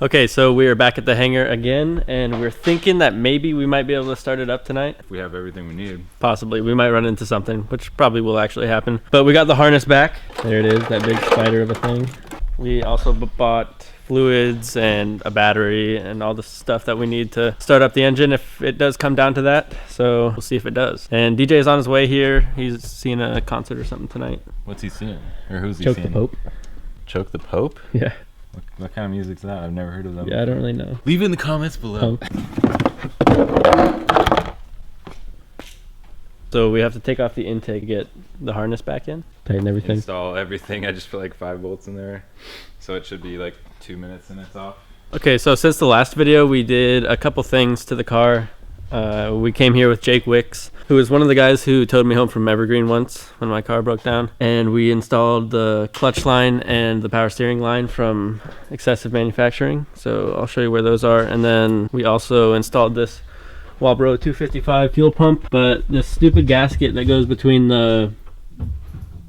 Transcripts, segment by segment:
Okay, so we are back at the hangar again, and we're thinking that maybe we might be able to start it up tonight. If we have everything we need. Possibly. We might run into something, which probably will actually happen. But we got the harness back. There it is, that big spider of a thing. We also bought fluids and a battery and all the stuff that we need to start up the engine if it does come down to that. So we'll see if it does. And DJ is on his way here. He's seeing a concert or something tonight. What's he seeing? Or who's he Choke seeing? the Pope. Choke the Pope? Yeah. What kind of music's that? I've never heard of them. Yeah, I don't really know. Leave it in the comments below. So we have to take off the intake to get the harness back in, tighten everything. Install everything. I just put like 5 bolts in there. So it should be like 2 minutes and it's off. Okay, so since the last video, we did a couple things to the car. We came here with Jake Wicks, who is one of the guys who towed me home from Evergreen once when my car broke down. And we installed the clutch line and the power steering line from Excessive Manufacturing. So I'll show you where those are. And then we also installed this Walbro 255 fuel pump, but this stupid gasket that goes between the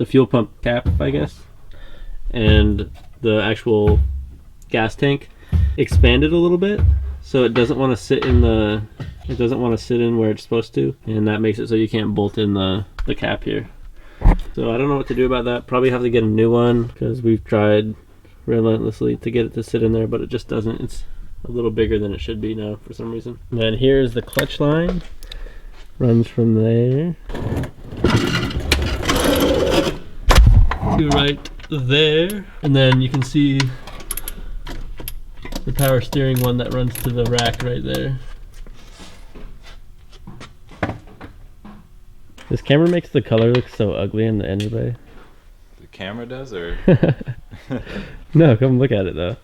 fuel pump cap, I guess, and the actual gas tank expanded a little bit, so it doesn't want to sit in where it's supposed to, and that makes it so you can't bolt in the cap here. So I don't know what to do about that. Probably have to get a new one because we've tried relentlessly to get it to sit in there, but it just doesn't. It's a little bigger than it should be now for some reason. And then here's the clutch line. Runs from there to right there, and then you can see the power steering one that runs to the rack right there. This camera makes the color look so ugly in the end bay. The camera does, or? No, come look at it though.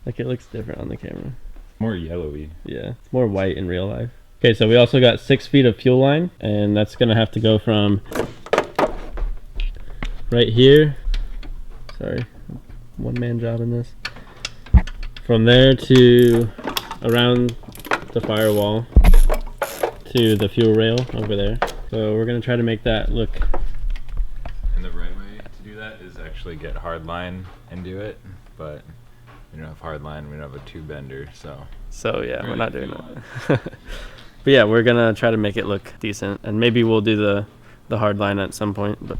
Like, it looks different on the camera. More yellowy. Yeah, it's more white in real life. Okay, so we also got 6 feet of fuel line, and that's gonna have to go from right here. Sorry, one-man job in this. From there to around the firewall to the fuel rail over there. So we're gonna try to make that look. And the right way to do that is actually get hard line and do it, but we don't have hard line, we don't have a tube bender, So yeah, we're not doing that. But yeah, we're gonna try to make it look decent, and maybe we'll do the hard line at some point. But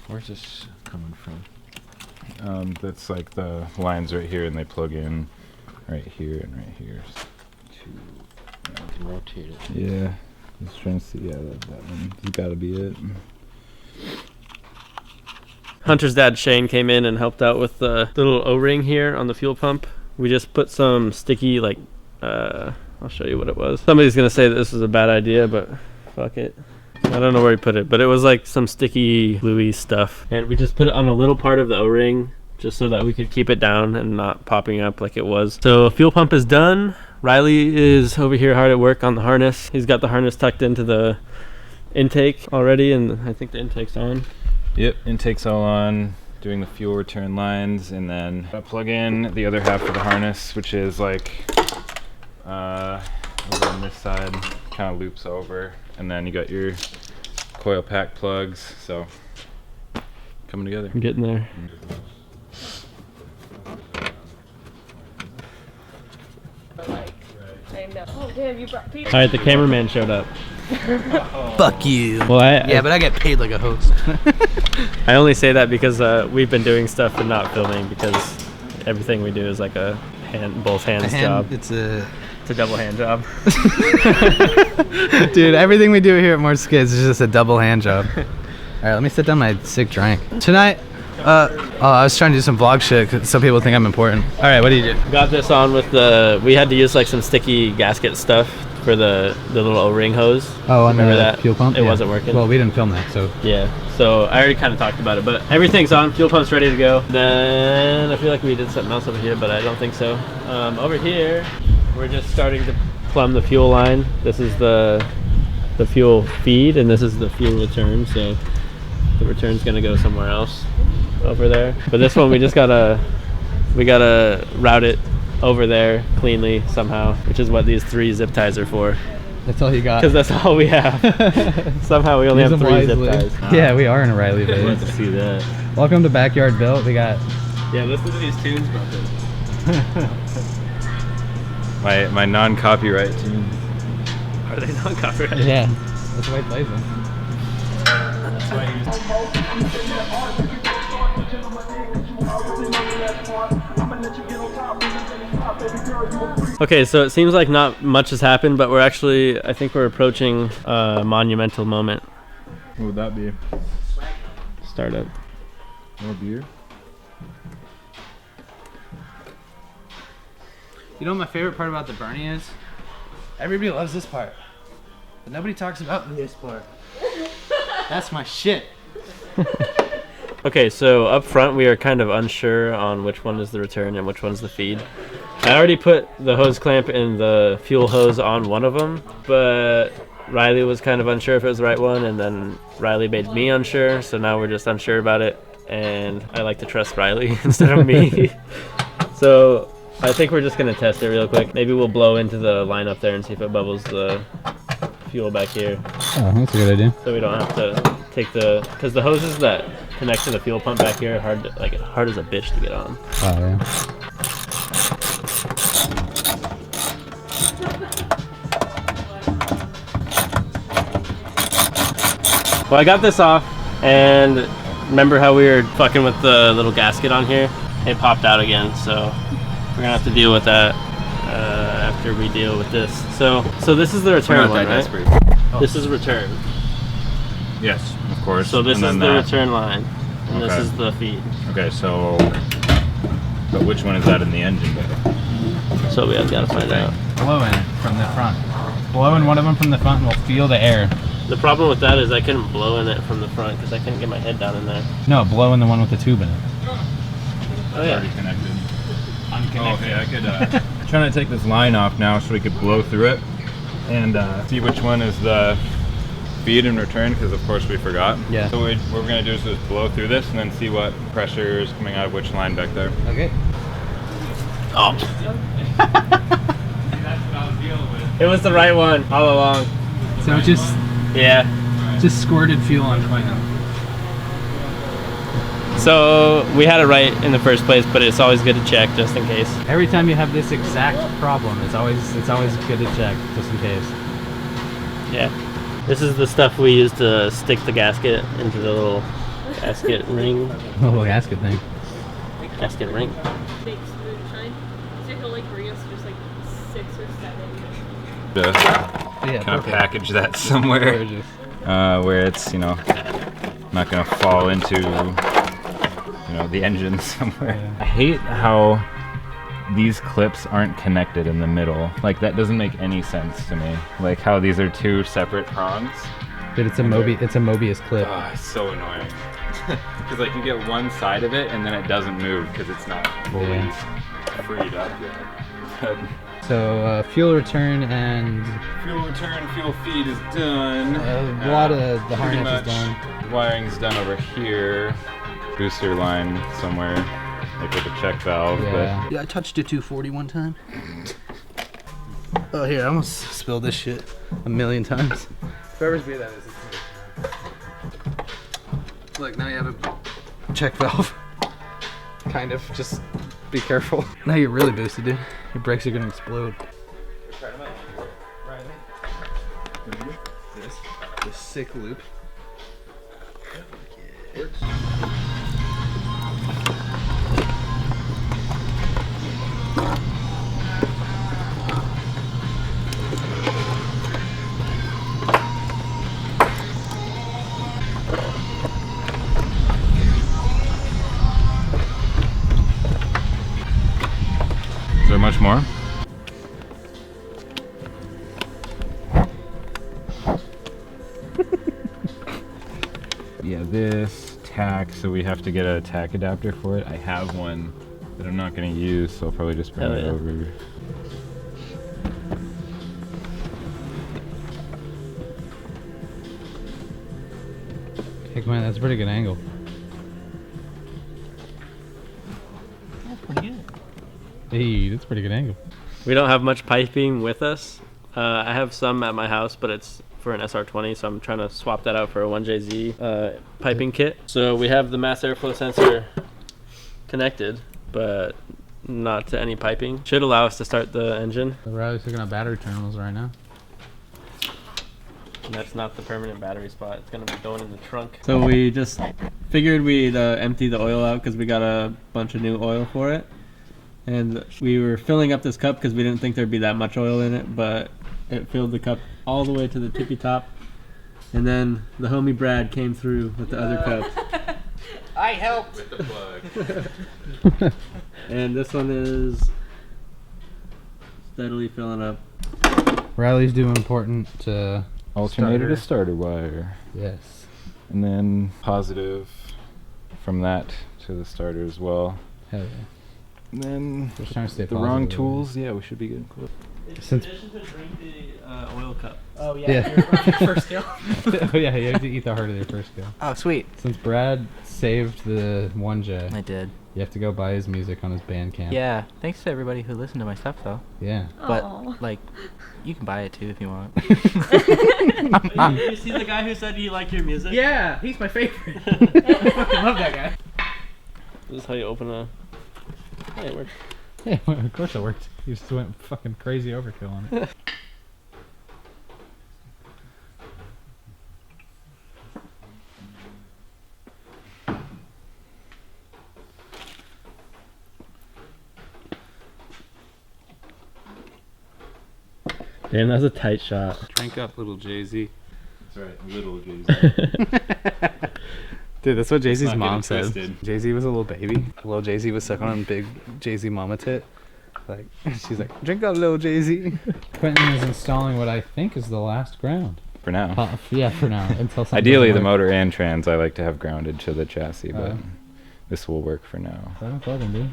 where's this coming from? That's like the lines right here, and they plug in right here and right here. You can rotate it. Yeah, just trying to see. Yeah, that one's gotta be it. Hunter's dad Shane came in and helped out with the little O-ring here on the fuel pump. We just put some sticky, like, I'll show you what it was. Somebody's gonna say that this was a bad idea, but fuck it. I don't know where he put it, but it was like some sticky gluey stuff. And we just put it on a little part of the O-ring just so that we could keep it down and not popping up like it was. So fuel pump is done. Riley is over here hard at work on the harness. He's got the harness tucked into the intake already, and I think the intake's on. Yep, intake's all on, doing the fuel return lines, and then I plug in the other half of the harness, which is like over on this side, kind of loops over, and then you got your coil pack plugs, so coming together. I'm getting there. Oh damn, you brought Peter. Alright, the cameraman showed up. Fuck you. Well, But I get paid like a host. I only say that because we've been doing stuff and not filming, because everything we do is like a both hands job. It's a double hand job. dude. Everything we do here at More Skids is just a double hand job. All right, let me sit down my sick drink tonight. I was trying to do some vlog shit 'cause some people think I'm important. All right, what do you do? Got this on with we had to use like some sticky gasket stuff for the little O-ring hose. Oh, on remember the that fuel pump? It Yeah. wasn't working. Well, we didn't film that, so. Yeah, so I already kind of talked about it, but everything's on. Fuel pump's ready to go. Then I feel like we did something else over here, but I don't think so. Over here, we're just starting to plumb the fuel line. This is the fuel feed, and this is the fuel return. So the return's gonna go somewhere else over there. But this one, we gotta route it over there cleanly somehow, which is what these 3 zip ties are for. That's all you got. Because that's all we have. Somehow we only have 3 zip ties. Yeah, we are in a Riley I'd love base. to see that. Welcome to Backyard Built. We got... Yeah, listen to these tunes about this. my non-copyright tune. Are they non-copyright? Yeah. That's why he plays them. That's why he Okay, so it seems like not much has happened, but I think we're approaching a monumental moment. What would that be? Startup. More beer? You know what my favorite part about the Bernie is? Everybody loves this part, but nobody talks about this part. That's my shit. Okay, so up front we are kind of unsure on which one is the return and which one's the feed. I already put the hose clamp and the fuel hose on one of them, but Riley was kind of unsure if it was the right one, and then Riley made me unsure, so now we're just unsure about it, and I like to trust Riley instead of me. So I think we're just gonna test it real quick. Maybe we'll blow into the line up there and see if it bubbles the fuel back here. Oh, that's a good idea. So we don't have to take because the hoses that connect to the fuel pump back here are hard as a bitch to get on. Oh, yeah. Well, I got this off, and remember how we were fucking with the little gasket on here? It popped out again, so we're gonna have to deal with that after we deal with this. So this is the return one, right? This is return. Yes, of course. So this is the return line, and this is the feed. Okay, so... But which one is that in the engine bay? So we have got to find out. Blow in it from the front. Blow in one of them from the front and we'll feel the air. The problem with that is I couldn't blow in it from the front because I couldn't get my head down in there. No, blow in the one with the tube in it. Oh yeah. Already connected. Unconnected. Oh, okay, I could... trying to take this line off now so we could blow through it and see which one is the feed and return, because of course we forgot. Yeah. So what we're going to do is just blow through this and then see what pressure is coming out of which line back there. Okay. Oh. It was the right one all along. So it just squirted fuel on Quentin. So we had it right in the first place, but it's always good to check just in case. Every time you have this exact problem, it's always good to check just in case. Yeah. This is the stuff we use to stick the gasket into the little gasket ring. The little gasket thing. Gasket ring. Big smooth shine. So he'll like bring us just like 6 or 7. Yeah, Kind of package that somewhere where it's, not going to fall into, the engine somewhere. Yeah. I hate how these clips aren't connected in the middle. Like, that doesn't make any sense to me. Like how these are two separate prongs. But it's a Mobius clip. Oh, it's so annoying. Because like you get one side of it and then it doesn't move because it's not fully freed up yet. So fuel return and Fuel return, fuel feed is done. a lot of the Pretty harness is much done. Wiring's done over here. Booster line somewhere, like with a check valve. Yeah. Yeah, I touched a 240 one time. Oh, here, I almost spilled this shit a million times. Whoever's beer that is. Look, now you have a check valve. Kind of, just be careful. Now you're really boosted, dude. Your brakes are gonna explode. This sick loop. Is there much more? Yeah, this tack, so we have to get a tack adapter for it. I have one that I'm not going to use, so I'll probably just bring it over. Heck man, that's a pretty good angle. That's pretty good. Hey, that's a pretty good angle. We don't have much piping with us. I have some at my house, but it's for an SR20, so I'm trying to swap that out for a 1JZ piping kit. So we have the mass airflow sensor connected, but not to any piping. Should allow us to start the engine. We're really looking at battery terminals right now. And that's not the permanent battery spot. It's gonna be going in the trunk. So we just figured we'd empty the oil out because we got a bunch of new oil for it. And we were filling up this cup because we didn't think there'd be that much oil in it, but it filled the cup all the way to the tippy top. And then the homie Brad came through with the other cup. I helped! With the plug. And this one is steadily filling up. Riley's doing important Alternator to starter wire. Yes. And then positive from that to the starter as well. Hell yeah. And then Just trying to stay the positive. wrong tools, yeah, we should be getting close. Since- to drink the oil cup. Oh, yeah. Yeah. Your first kill. Oh yeah, you have to eat the heart of your first kill. Oh, sweet. Since Brad saved the 1J, I did. you have to go buy his music on his Bandcamp. Yeah. Thanks to everybody who listened to my stuff, though. Yeah. But, Aw. like, you can buy it too if you want. You see the guy who said he liked your music? Yeah, he's my favorite. I fucking love that guy. This is how you open a... Hey, it worked. Yeah, of course it worked. You just went fucking crazy overkill on it. Damn, that's a tight shot. Drink up, little Jay-Z. That's right, little Jay-Z. Dude, that's what Jay-Z's not mom getting said. twisted. Jay-Z was a little baby. Little Jay-Z was sucking on big Jay-Z mama tit. Like, she's like, drink up, little Jay-Z. Quentin is installing what I think is the last ground. For now. Yeah, for now. Until something Ideally, the doesn't work. motor and trans I like to have grounded to the chassis, but this will work for now. I don't fucking do.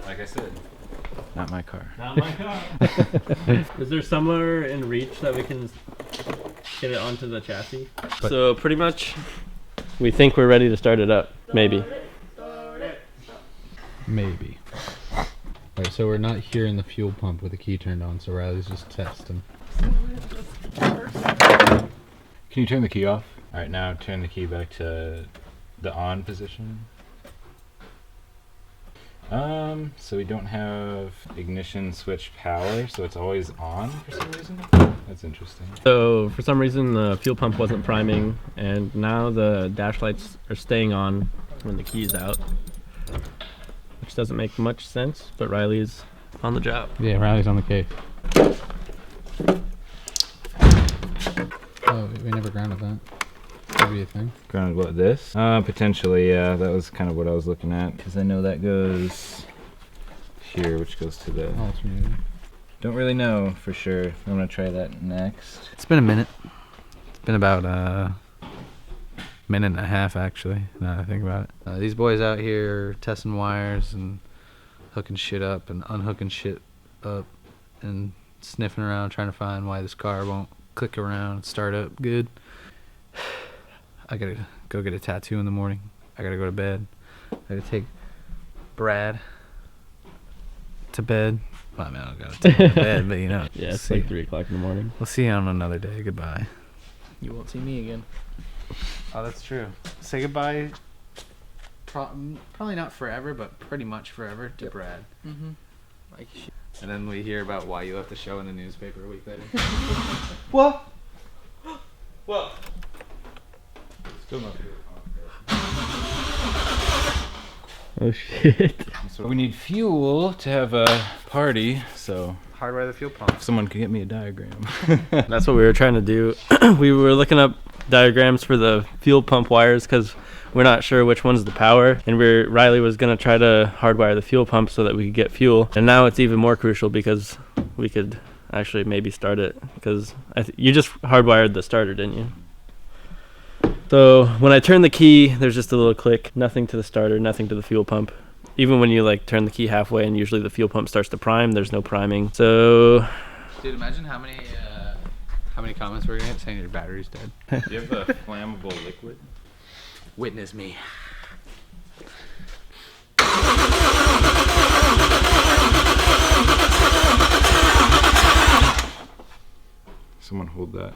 Like I said, not my car. Not my car. Is there somewhere in reach that we can get it onto the chassis? So pretty much, we think we're ready to start it up. Maybe. Maybe. Alright, so we're not hearing the fuel pump with the key turned on, so Riley's just testing. Can you turn the key off? All right, now turn the key back to the on position. So we don't have ignition switch power, so it's always on for some reason. That's interesting. So for some reason the fuel pump wasn't priming, and now the dash lights are staying on when the key's out, which doesn't make much sense, but Riley's on the job. Yeah, Riley's on the case. Oh, we never grounded that. That'd be a thing. Grounded what, this? Potentially, yeah. That was kind of what I was looking at. Because I know that goes here, which goes to the... Alternator. Don't really know for sure. I'm going to try that next. It's been a minute. It's been about a minute and a half, actually, now that I think about it. These boys out here testing wires and hooking shit up and unhooking shit up and sniffing around trying to find why this car won't click around and start up good. I gotta go get a tattoo in the morning. I gotta go to bed. I gotta take Brad to bed. Well, I mean, I don't gotta take him to bed, but you know. Yeah, it's see- like 3 o'clock in the morning. We'll see you on another day. Goodbye. You won't see me again. Oh, that's true. Say goodbye. Probably not forever, but pretty much forever to Brad. Mm-hmm. Like, And then we hear about why you left the show in the newspaper a week later. What? What? Still not good. Oh shit. So we need fuel to have a party, so Hardwire the fuel pump. if someone could get me a diagram. That's what we were trying to do. We were looking up diagrams for the fuel pump wires because we're not sure which one's the power, and Riley was gonna try to hardwire the fuel pump so that we could get fuel. And now it's even more crucial because we could actually maybe start it because you just hardwired the starter, didn't you? So when I turn the key, there's just a little click. Nothing to the starter, nothing to the fuel pump. Even when you like turn the key halfway and usually the fuel pump starts to prime, there's no priming. So Dude, imagine how many comments we're gonna get saying your battery's dead. Do you have a flammable liquid? Witness me. Someone hold that.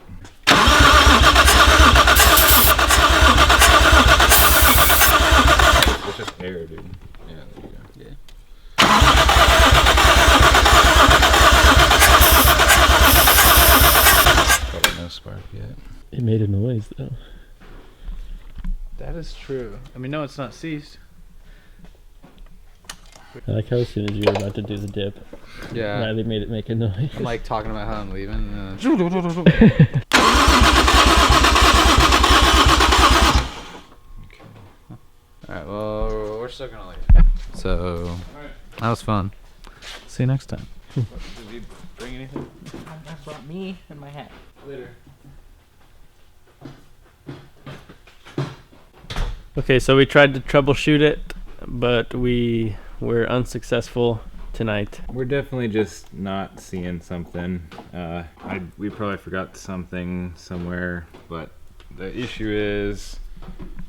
It's just air, dude. Yeah, there you go. Probably no spark yet. It made a noise though. That is true. I mean, no, it's not ceased. I like how as soon as you were about to do the dip, Yeah. Riley made it make a noise. I'm like talking about how I'm leaving. And then Alright, well, we're still gonna leave. So, that was fun. See you next time. Did you bring anything? I brought me and my hat. Later. Okay, so we tried to troubleshoot it, but we were unsuccessful tonight. We're definitely just not seeing something. We probably forgot something somewhere, but the issue is,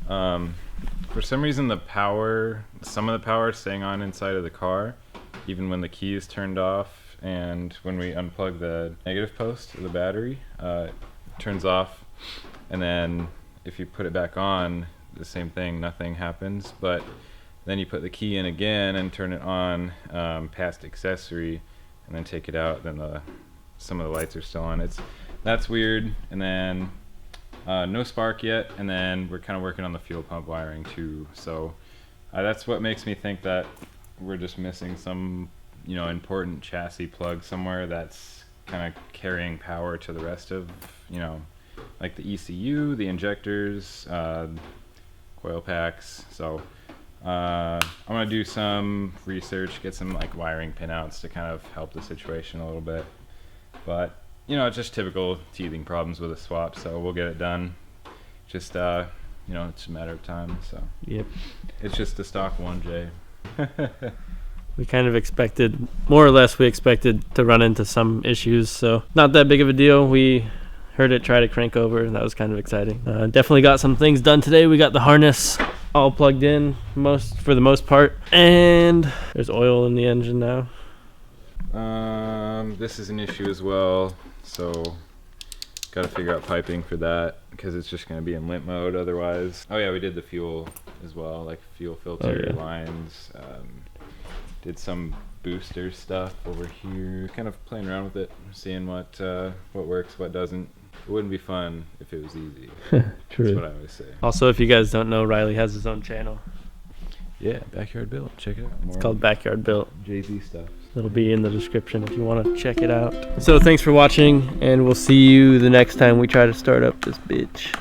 for some reason some of the power is staying on inside of the car, even when the key is turned off, and when we unplug the negative post of the battery, it turns off, and then if you put it back on, the same thing, nothing happens. But then you put the key in again and turn it on past accessory, and then take it out, then some of the lights are still on. That's weird. And then no spark yet, and then we're kind of working on the fuel pump wiring too. So that's what makes me think that we're just missing some, important chassis plug somewhere that's kind of carrying power to the rest of, like the ECU, the injectors, coil packs. So I'm gonna do some research, get some like wiring pinouts to kind of help the situation a little bit. But it's just typical teething problems with a swap, so we'll get it done. Just it's a matter of time. So Yep. it's just a stock 1J. We kind of expected, more or less, we expected to run into some issues, so not that big of a deal. We heard it try to crank over, and that was kind of exciting. Definitely got some things done today. We got the harness all plugged in for the most part, and there's oil in the engine now. This is an issue as well, so got to figure out piping for that because it's just going to be in limp mode otherwise. Oh yeah, we did the fuel as well, like fuel filter lines. Did some booster stuff over here, kind of playing around with it, seeing what works, what doesn't. It wouldn't be fun if it was easy. True. That's what I always say. Also, if you guys don't know, Riley has his own channel. Yeah, Backyard Built. Check it out. It's called Backyard Built. Jay-Z stuff. It'll be in the description if you want to check it out. So thanks for watching, and we'll see you the next time we try to start up this bitch.